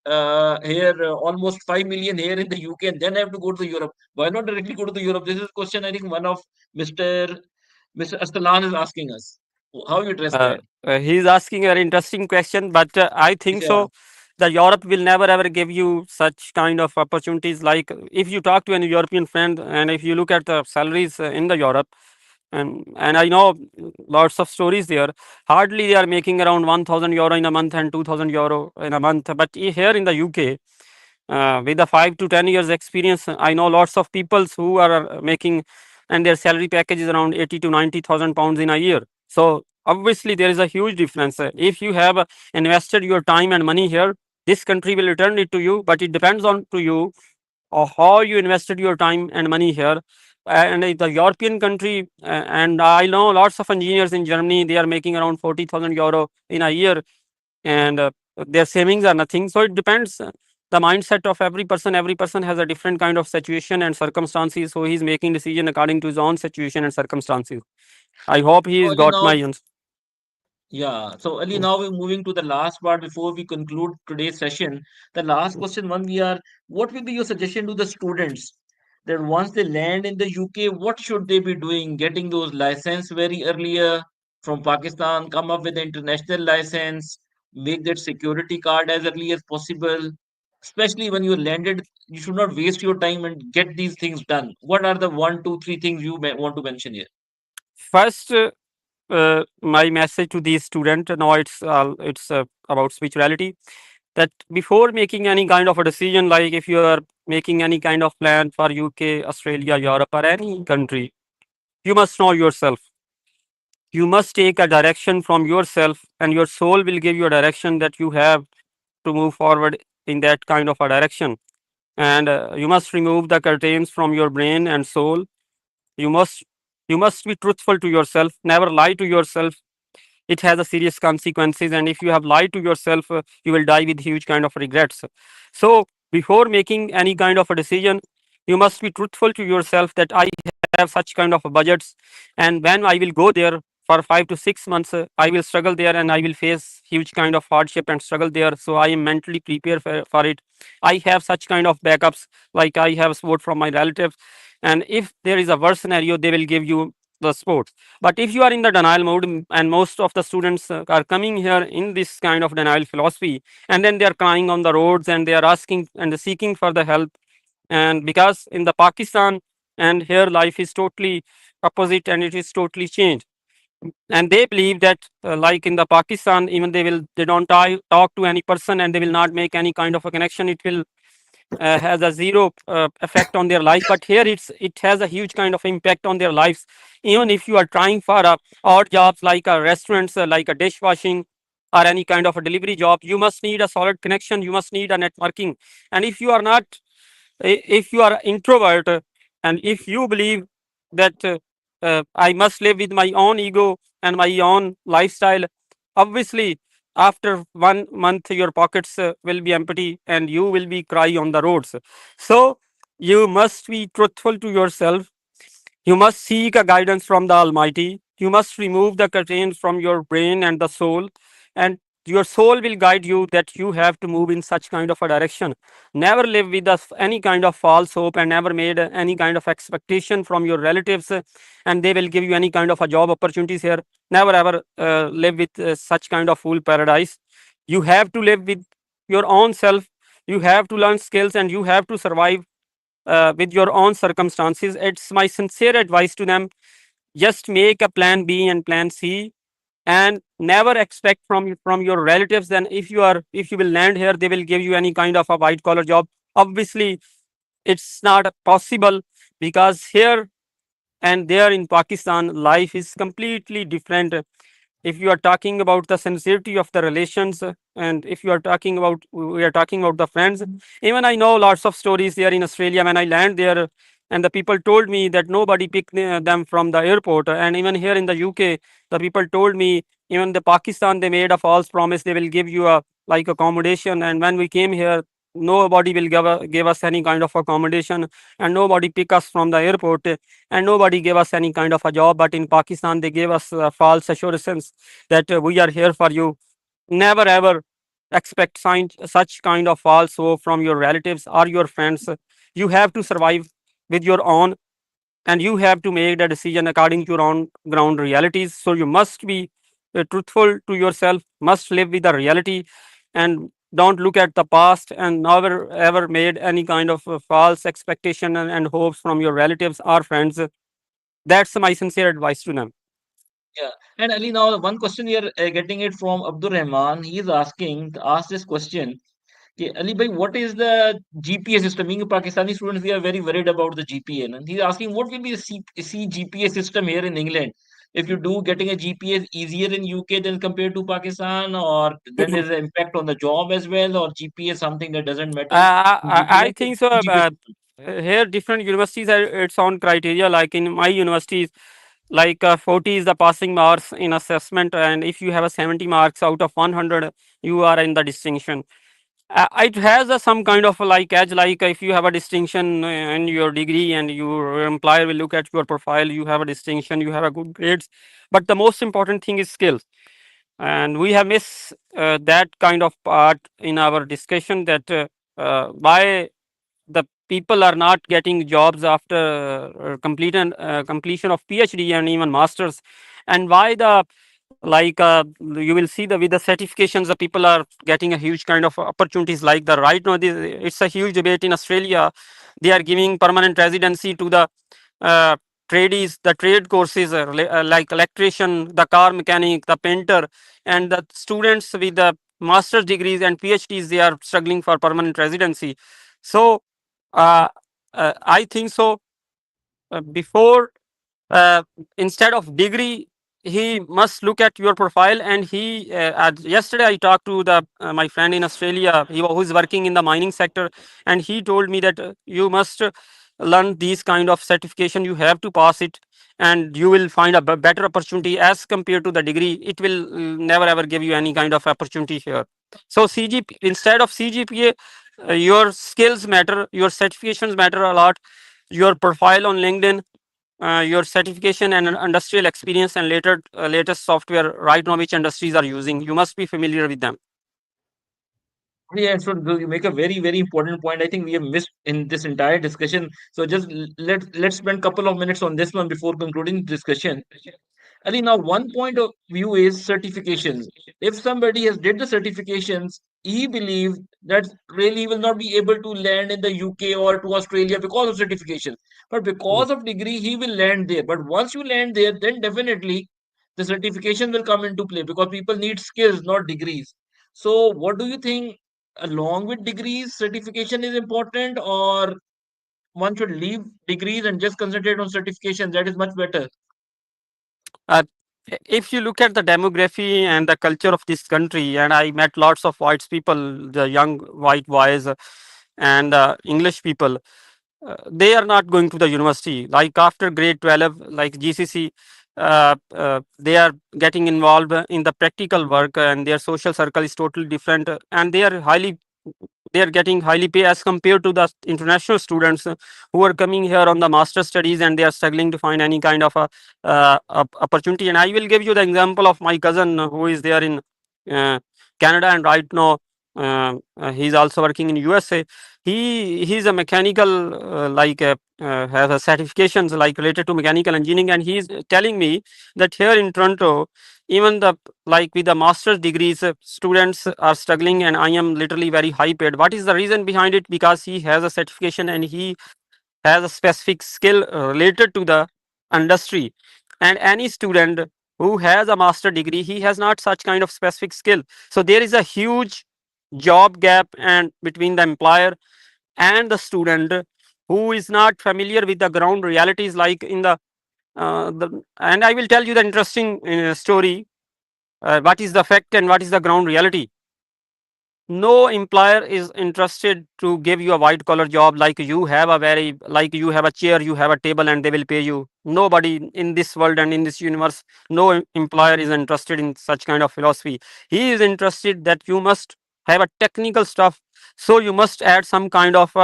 almost 5 million here in the UK and then have to go to the Europe, why not directly go to the Europe? This is a question I think one of Mr. Mr. Astalan is asking us. How you address Uh, that? he's asking an interesting question, but I think Yeah. so. The Europe will never ever give you such kind of opportunities. Like if you talk to any European friend, and if you look at the salaries in the Europe, and I know lots of stories there. Hardly they are making around 1,000 euro in a month and 2,000 euro in a month. But here in the UK, with the 5 to 10 years experience, I know lots of people who are making, and their salary package is around 80 to 90,000 pounds in a year. So obviously there is a huge difference. If you have invested your time and money here, this country will return it to you, but it depends on to you or how you invested your time and money here. And the European country, and I know lots of engineers in Germany, they are making around 40,000 euro in a year, and their savings are nothing. So it depends the mindset of every person. Every person has a different kind of situation and circumstances, so he's making decision according to his own situation and circumstances. I hope So he's Ali, got now, my answer. yeah. So Ali, now we're moving to the last part before we conclude today's session. The last question, one we are, what will be your suggestion to the students that once they land in the UK, what should they be doing? Getting those license very earlier from Pakistan, come up with the international license, make that security card as early as possible. Especially when you landed, you should not waste your time and get these things done. What are the one, two, three things you want to mention here? First, my message to these students now, it's about spirituality, that before making any kind of a decision, like if you are making any kind of plan for UK, Australia, Europe, or any country, you must know yourself. You must take a direction from yourself, and your soul will give you a direction that you have to move forward in that kind of a direction. And you must remove the curtains from your brain and soul. You must you must be truthful to yourself. Never lie to yourself. It has a serious consequences, and if you have lied to yourself, you will die with huge kind of regrets. So before making any kind of a decision, you must be truthful to yourself, that I have such kind of budgets, and when I will go there for 5 to 6 months, I will struggle there, and I will face huge kind of hardship and struggle there. So I am mentally prepared for it. I have such kind of backups, like I have support from my relatives, and if there is a worse scenario, they will give you the support. But if you are in the denial mode, and most of the students are coming here in this kind of denial philosophy, and then they are crying on the roads, and they are asking and seeking for the help. And because in the Pakistan and here life is totally opposite, and it is totally changed. and they believe that like in the Pakistan, even they don't talk to any person and they will not make any kind of a connection. It will has a zero effect on their life, but here it has a huge kind of impact on their lives. Even if you are trying for odd jobs like restaurants, like a dishwashing or any kind of a delivery job, you must need a solid connection, you must need a networking. And if you are not, if you are introvert, and if you believe that I must live with my own ego and my own lifestyle, obviously after 1 month your pockets will be empty and you will be cry on the roads. So you must be truthful to yourself. You must seek a guidance from the Almighty. You must remove the curtains from your brain and the soul, and your soul will guide you that you have to move in such kind of a direction. Never live with any kind of false hope and never made any kind of expectation from your relatives, and they will give you any kind of a job opportunities here. Never ever live with such kind of fool paradise. You have to live with your own self. You have to learn skills and you have to survive with your own circumstances. It's my sincere advice to them. Just make a plan B and plan C, and never expect from your relatives. Then if you will land here, they will give you any kind of a white collar job. Obviously, it's not possible, because here and there in Pakistan, life is completely different. If you are talking about the sincerity of the relations, and if you are talking about we are talking about the friends, even I know lots of stories there in Australia when I land there, and the people told me that nobody picked them from the airport. And even here in the UK, the people told me, even the Pakistan, they made a false promise they will give you a like accommodation, and when we came here, nobody will give us any kind of accommodation, and nobody pick us from the airport, and nobody gave us any kind of a job. But in Pakistan, they gave us false assurances that we are here for you. Never ever expect such kind of false hope from your relatives or your friends. You have to survive with your own, and you have to make the decision according to your own ground realities. So you must be truthful to yourself, must live with the reality, and don't look at the past, and never ever made any kind of false expectation and hopes from your relatives or friends. That's my sincere advice to them. Yeah. And Ali, now one question we are getting it from Abdur Rahman. He is asking, ask this question. Okay, Ali bhai, what is the GPA system? Being a Pakistani students, we are very worried about the GPA. And he's asking, what will be the GPA system here in England? If you do getting a GPA is easier in UK than compared to Pakistan, or then there's an impact on the job as well, or GPA is something that doesn't matter in UK. I What is think so. the GPA system? Here, different universities have its own criteria. Like in my universities, like 40 is the passing marks in assessment, and if you have a 70 marks out of 100, you are in the distinction. It has some kind of like edge, like if you have a distinction in your degree and your employer will look at your profile, you have a distinction, you have a good grades. But the most important thing is skills, and we have missed that kind of part in our discussion, that why the people are not getting jobs after completion of PhD and even masters, and why the like you will see the with the certifications the people are getting a huge kind of opportunities. Like the right now it's a huge debate in Australia. They are giving permanent residency to the uh, tradies, the trade courses, like electrician, the car mechanic, the painter, and the students with the master's degrees and PhDs, they are struggling for permanent residency. So uh, I think so. Before uh, instead of degree, he must look at your profile. And yesterday I talked to the my friend in Australia, who is working in the mining sector, and he told me that you must learn these kind of certification, you have to pass it, and you will find a better opportunity as compared to the degree. It will never ever give you any kind of opportunity here. So CGP, instead of CGPA, your skills matter, your certifications matter a lot, your profile on LinkedIn, your certification and industrial experience, and latest software right now which industries are using. You must be familiar with them. Yeah, so you make a very, very important point. I think we have missed in this entire discussion. So just let's spend a couple of minutes on this one before concluding the discussion. Ali, now one point of view is certifications. If somebody has did the certifications, he believes that really will not be able to land in the UK or to Australia because of certifications. But Mm. because of degree, he will land there. But once you land there, then definitely the certification will come into play because people need skills, not degrees. So, what do you think? Along with degrees, certification is important, or one should leave degrees and just concentrate on certification? That is much better. Uh, if you look at the demography and the culture of this country, and I met lots of white people, the young white boys and English people, they are not going to the university. Like after grade 12, like GCC, they are getting involved in the practical work, and their social circle is totally different, and they are getting highly pay as compared to the international students who are coming here on the master studies, and they are struggling to find any kind of a opportunity. And I will give you the example of my cousin who is there in uh, Canada, and right now he's also working in USA. He's a mechanical has a certifications like related to mechanical engineering, and he's telling me that here in Toronto, even the like with the master's degrees, students are struggling, and I am literally very high paid. What is the reason behind it? Because he has a certification and he has a specific skill related to the industry. And any student who has a master degree, he has not such kind of specific skill. So there is a huge job gap and between the employer and the student who is not familiar with the ground realities, like in the and I will tell you the interesting story. What is the fact and what is the ground reality? No employer is interested to give you a white collar job, like you have a very, like you have a chair, you have a table, and they will pay you. Nobody in this world and in this universe, no employer is interested in such kind of philosophy. He is interested that you must have a technical stuff, so you must add some kind of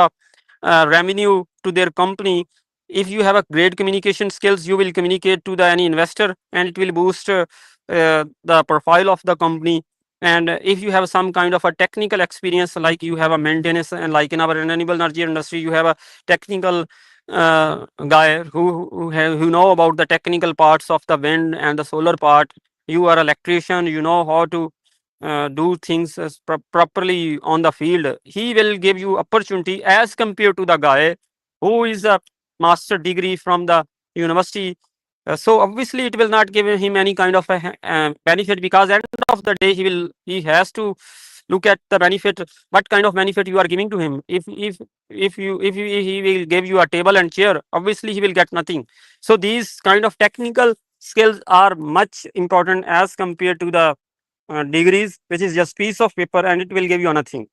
revenue to their company. If you have a great communication skills, you will communicate to the any investor, and it will boost the profile of the company. And if you have some kind of a technical experience, like you have a maintenance, and like in our renewable energy industry, you have a technical guy who know about the technical parts of the wind and the solar part. You are electrician, you know how to do things properly on the field. He will give you opportunity as compared to the guy who is a master degree from the university. So obviously it will not give him any kind of a benefit, because end of the day he has to look at the benefit, what kind of benefit you are giving to him. If he will give you a table and chair, obviously he will get nothing. So these kind of technical skills are much important as compared to the degrees, which is just piece of paper and it will give you nothing.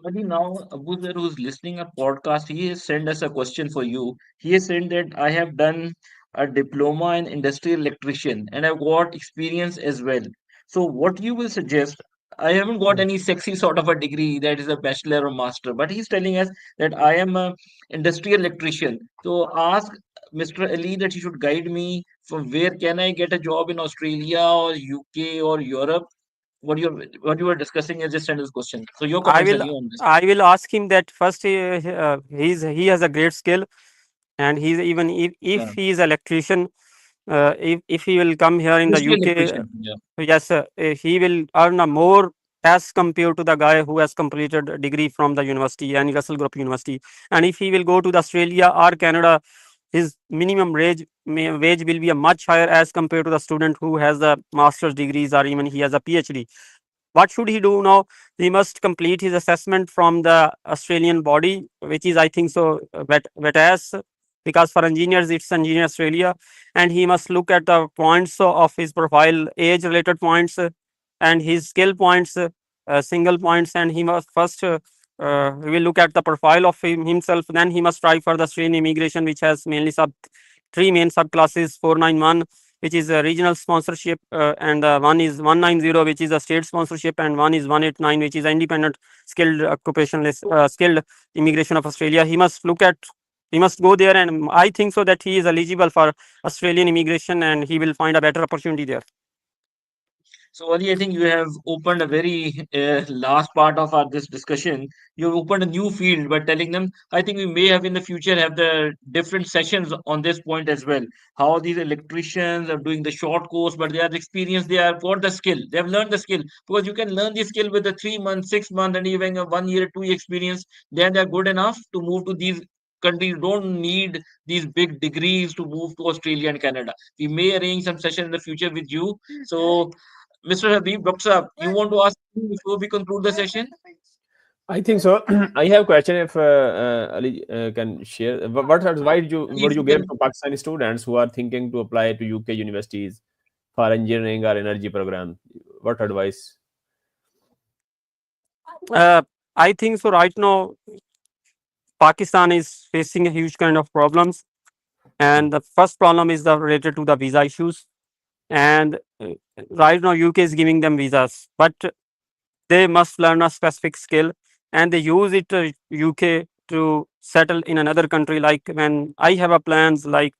Adi, now Abu Zar, who's listening a podcast, he has sent us a question for you. He has said that I have done a diploma in industrial electrician and I've got experience as well. So what you will suggest? I haven't got any sexy sort of a degree that is a bachelor or master, but he's telling us that I am a industrial electrician. So ask Mr. Ali that he should guide me from where can I get a job in Australia or UK or Europe. What you were discussing is just send this question. So your I comments, will Ali, on this. I will ask him that first. He has a great skill, and he's even if Yeah. he is electrician, if he will come here in the Industrial UK, electrician. Yeah. yes, he will earn a more as compared to the guy who has completed a degree from the university and Russell Group University. And if he will go to the Australia or Canada, his minimum wage will be a much higher as compared to the student who has the master's degrees or even he has a PhD. What should he do now? He must complete his assessment from the Australian body, which is, I think so, VETAS, because for engineers it's Engineer Australia, and he must look at the points of his profile, age-related points, and his skill points, single points, and he must first he will look at the profile of himself. Then he must try for the Australian immigration, which has mainly three main subclasses: 491, which is a regional sponsorship, and one is 190, which is a state sponsorship, and one is 189, which is a independent skilled occupationalist skilled immigration of Australia. He must go there, and I think so that he is eligible for Australian immigration, and he will find a better opportunity there. So, Ali, I think you have opened a very last part of our this discussion. You have opened a new field by telling them. I think we may have in the future have the different sessions on this point as well. How these electricians are doing the short course, but they are experienced. They are got the skill. They have learned the skill because you can learn the skill with a 3 month, 6 month, and even a 1 year, 2 year experience. Then they are good enough to move to these countries don't need these big degrees to move to Australia and Canada. We may arrange some session in the future with you. So, Mr. Habib, Dr. Saab, you want to ask me before we conclude the session? I think so. I have a question if Ali can share. What advice If would you you give can, to Pakistani students who are thinking to apply to UK universities for engineering or energy program? What advice? Uh, I think so. Right now, Pakistan is facing a huge kind of problems, Mm. and the first problem is the related to the visa issues. And right now, UK is giving them visas, but they must learn a specific skill, and they use it UK to settle in another country. Like when I have a plans, like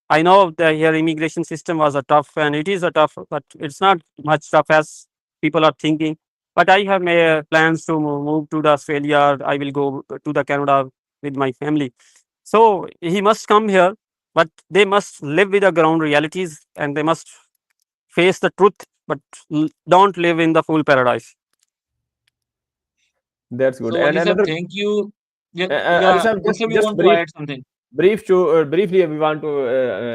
I know the here immigration system was a tough, and it is a tough, but it's not much tough as people are thinking. But I have plans to move to the Australia. I will go to the Canada with my family. So he must come here, but they must live with the ground realities, and they must face the truth, but don't live in the full paradise. That's good. so And Ali Saab, another, thank you. Yeah, Ali yeah, Sam, Dr. Saab, you just want to brief add something? brief to briefly, we want to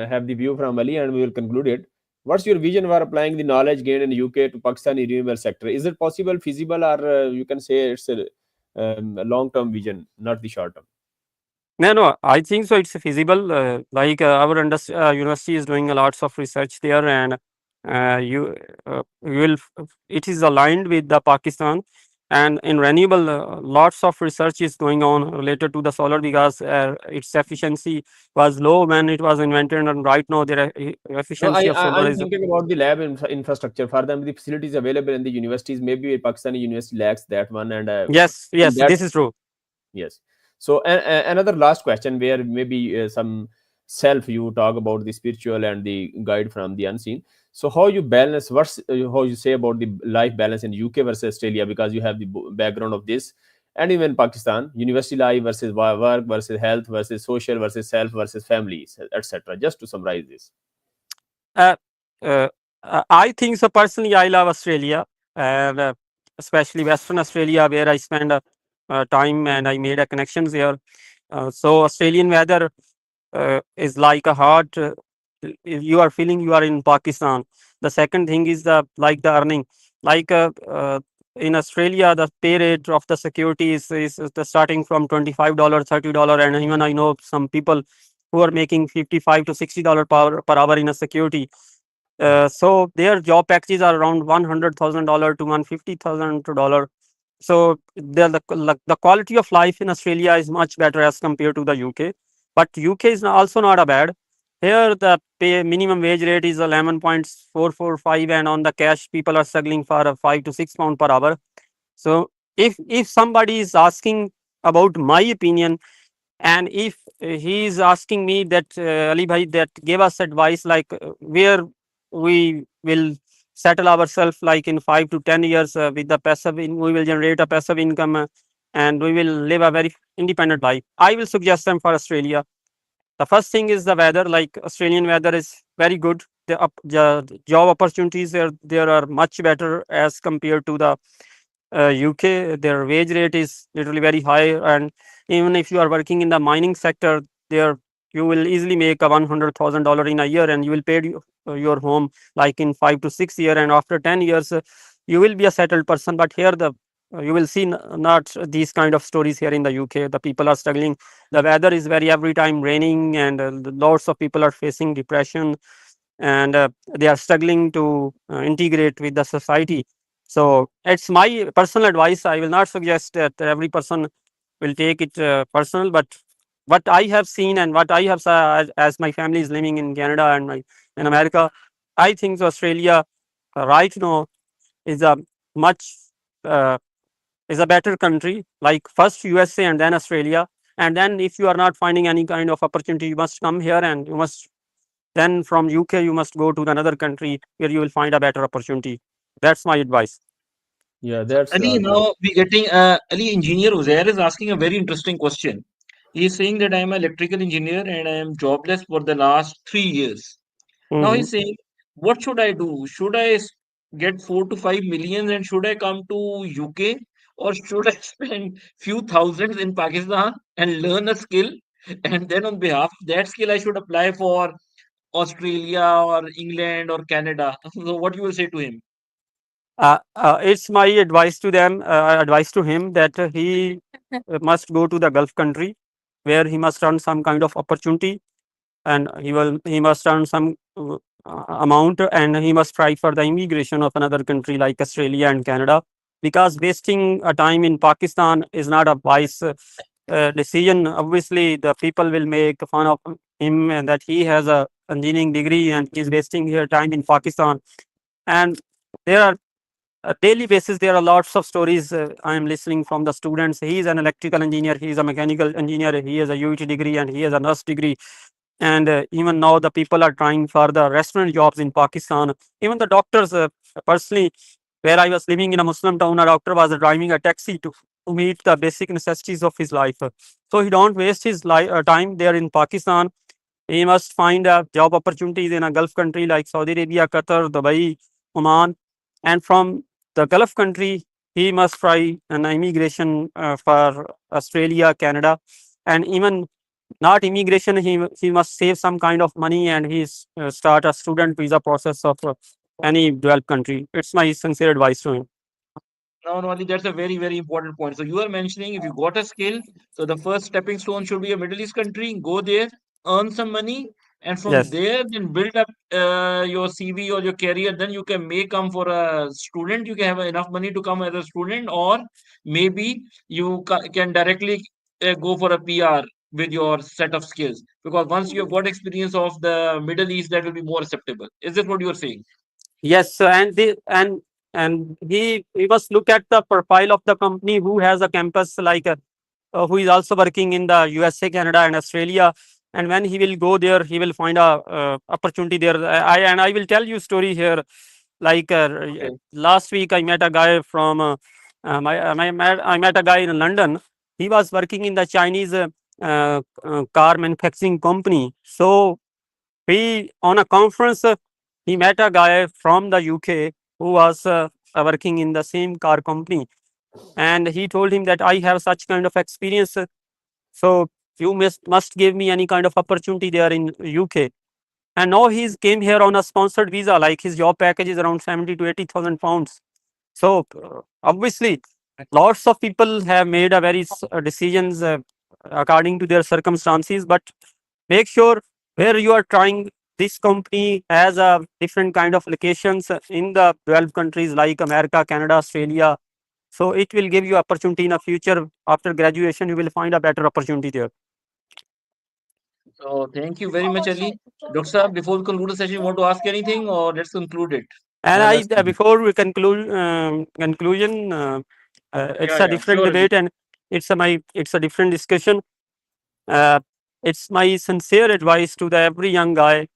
have the view from Ali, and we will conclude it. What's your vision for applying the knowledge gained in UK to Pakistani renewable sector? Is it possible, feasible, or you can say it's a long-term vision, not the short term? No, no, I think so. It's feasible. Our university is doing a lots of research there, and you will. It is aligned with the Pakistan, and in renewable, lots of research is going on related to the solar because its efficiency was low when it was invented, and right now the No, efficiency of solar I'm is. thinking about the lab infrastructure. For them, the facilities available in the universities, maybe Pakistani university lacks that one, and Yes, in yes, that. this is true. Yes. So another last question, where maybe some self you talk about the spiritual and the guide from the unseen. So how you balance, what's how you say about the life balance in UK versus Australia, because you have the background of this, and even Pakistan, university life versus work versus health versus social versus self versus families, etc. Just to summarize this. Uh, uh, I think so. Personally, I love Australia, and especially Western Australia, where I spend time and I made a connections here. So Australian weather is like a heart. If you are feeling you are in Pakistan. The second thing is the earning. Like in Australia, the pay rate of the security is the starting from $25, $30, and even I know some people who are making $55 to $60 per hour in a security. So their job packages are around $100,000 to $150,000. So the quality of life in Australia is much better as compared to the UK. But UK is also not a bad. Here the pay minimum wage rate is 11.445, and on the cash people are struggling for a £5 to £6 per hour. So if somebody is asking about my opinion, and if he is asking me that Ali bhai, that give us advice like where we will settle ourselves like in 5 to 10 years with the we will generate a passive income, and we will live a very independent life, I will suggest them for Australia. The first thing is the weather. Like Australian weather is very good. The job opportunities there are much better as compared to the UK. Their wage rate is literally very high, and even if you are working in the mining sector, there you will easily make a $100,000 in a year, and you will pay your home like in 5 to 6 years, and after 10 years, you will be a settled person. But here the you will see not these kind of stories here in the UK. The people are struggling. The weather is very every time raining, and lots of people are facing depression, and they are struggling to integrate with the society. So it's my personal advice. I will not suggest that every person will take it personal, but what I have seen and what I have saw as my family is living in Canada and in America, I think Australia right now is a much uh, is a better country. Like first USA and then Australia, and then if you are not finding any kind of opportunity, you must come here, and you must then from UK you must go to another country where you will find a better opportunity. That's my advice. Yeah, that's Ali, great. now we getting Ali, engineer Uzair is asking a very interesting question. He is saying that I am an electrical engineer and I am jobless for the last 3 years. Now Hmm. he's saying, what should I do? Should I get 4 to 5 million and should I come to UK, or should I spend few thousands in Pakistan and learn a skill And then on behalf of that skill, I should apply for Australia or England or Canada. So what you will say to him? It's my advice to them, advice to him that he must go to the Gulf country where he must earn some kind of opportunity, and he must earn some amount, and he must try for the immigration of another country like Australia and Canada, because wasting a time in Pakistan is not a wise decision. Obviously the people will make fun of him and that he has a engineering degree and he's wasting his time in Pakistan. And there are daily basis there are lots of stories I am listening from the students. He is an electrical engineer, he is a mechanical engineer, he has a UET degree and he has a nurse degree. And even now the people are trying for the restaurant jobs in Pakistan. Even the doctors, personally, where I was living in a Muslim town, a doctor was driving a taxi to meet the basic necessities of his life. So he don't waste his time there in Pakistan. He must find job opportunities in a Gulf country like Saudi Arabia, Qatar, Dubai, Oman. And from the Gulf country, he must try an immigration for Australia, Canada, and even not immigration. He must save some kind of money and start a student visa process of any developed country. It's my sincere advice to him. No, no, Ali, that's a very, very important point. So you are mentioning if you got a skill, so the first stepping stone should be a Middle East country. Go there, earn some money, and from Yes. there then build up your CV or your career. Then you can may come for a student. You can have enough money to come as a student, or maybe you can directly go for a PR with your set of skills. Because once you have got experience of the Middle East, that will be more acceptable. Is that what you are saying? Yes, and he must look at the profile of the company who has a campus like who is also working in the USA, Canada, and Australia. And when he will go there, he will find a opportunity there. I will tell you story here. Like Okay. last week, I met a guy from I met a guy in London. He was working in the Chinese car manufacturing company. So he on a conference he met a guy from the UK who was working in the same car company, and he told him that I have such kind of experience. So you must give me any kind of opportunity there in UK. And now he's came here on a sponsored visa. Like his job package is around 70 to 80,000 pounds. So obviously, lots of people have made a very decisions according to their circumstances. But make sure where you are trying, this company has a different kind of locations in the developed countries like America, Canada, Australia. So it will give you opportunity in the future. After graduation, you will find a better opportunity there. So thank you very much, Ali. Dr. Saab, before we conclude the session, you want to ask anything or let's conclude it? And One last thing. before we conclude conclusion, it's Yeah, a yeah, different sure, Ali. debate and it's a different discussion. Uh, it's my sincere advice to the every young guy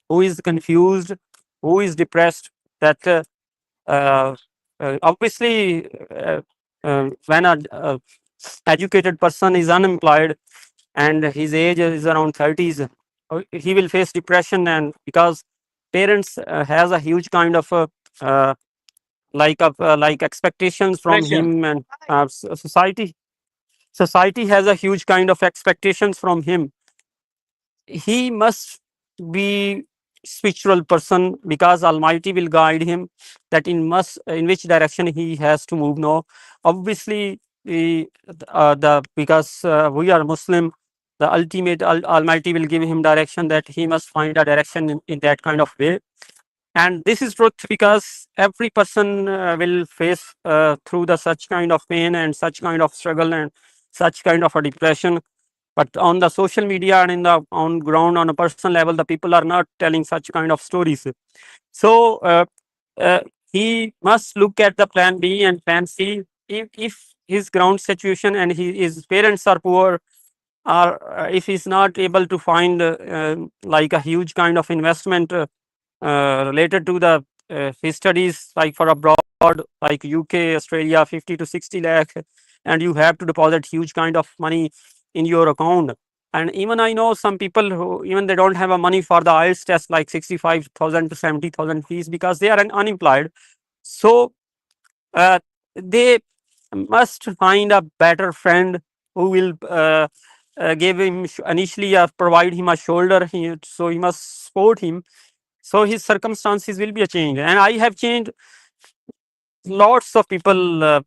who is confused, who is depressed, that uh, obviously when a educated person is unemployed and his age is around 30s, he will face depression. And because parents has a huge kind of uh, like expectations from Pressure. him, and society has a huge kind of expectations from him. He must be spiritual person because Almighty will guide him that in which direction he has to move now. Obviously the because we are Muslim, the ultimate Almighty will give him direction that he must find a direction in that kind of way. And this is truth because every person will face through the such kind of pain and such kind of struggle and such kind of a depression. But on the social media and in the on ground on a personal level, the people are not telling such kind of stories. So uh, he must look at the plan B and plan C. If his ground situation and his parents are poor, or if he's not able to find like a huge kind of investment related to the his studies, like for abroad, like UK, Australia, 50 to 60 lakh, and you have to deposit huge kind of money in your account. And even I know some people who even they don't have a money for the IELTS test, like 65,000 to 70,000 fees because they are unemployed. So they must find a better friend who will gave him initially provide him a shoulder. So he must support him. So his circumstances will be a change. And I have changed lots of people,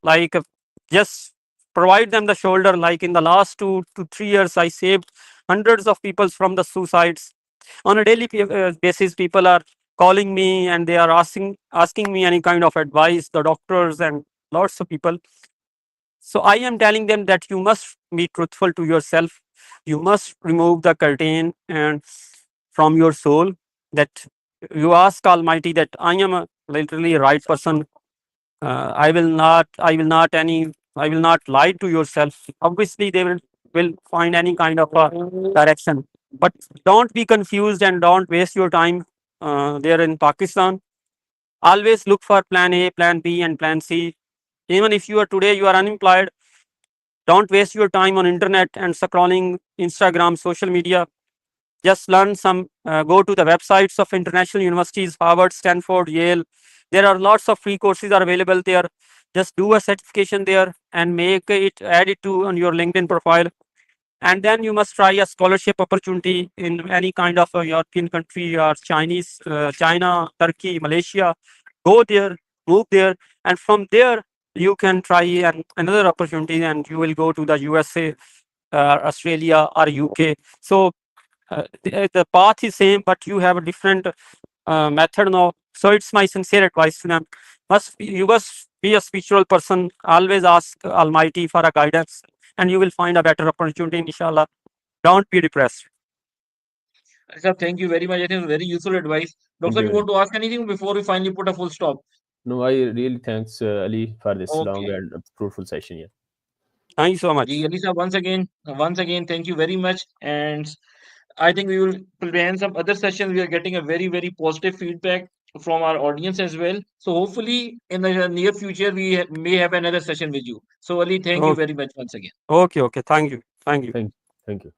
just provide them the shoulder. Like in the last 2 to 3 years, I saved hundreds of people from the suicides. On a daily basis, people are calling me and they are asking me any kind of advice, the doctors and lots of people. So I am telling them that you must be truthful to yourself. You must remove the curtain and from your soul, that you ask Almighty that I am a literally right person. I will not lie to yourself. Obviously, they will find any kind of a direction. But don't be confused and don't waste your time there in Pakistan. Always look for plan A, plan B, and plan C. Even if you are today you are unemployed, don't waste your time on internet and scrolling Instagram, social media. Just learn some, go to the websites of international universities, Harvard, Stanford, Yale. There are lots of free courses are available there. Just do a certification there and make it, add it to on your LinkedIn profile. And then you must try a scholarship opportunity in any kind of a European country or Chinese, China, Turkey, Malaysia. Go there, move there, and from there you can try another opportunity, and you will go to the USA, Australia, or UK. So the path is same, but you have a different method now. So it's my sincere advice to them. You must be a spiritual person. Always ask Almighty for a guidance, and you will find a better opportunity, inshallah. Don't be depressed. Sir, thank you very much. I think it's very useful advice. Thank Doctor, you you very want much. to ask anything before we finally put a full stop? No, I really thanks Ali for this long Okay. and fruitful session. Yeah. Thank you so Ji, much. Alisa, once again, thank you very much. And I think we will plan some other sessions. We are getting a very, very positive feedback from our audience as well. So hopefully, in the near future, we may have another session with you. So Ali, thank you Okay, very much once again. okay. Thank you. Thank you. Thank thank you.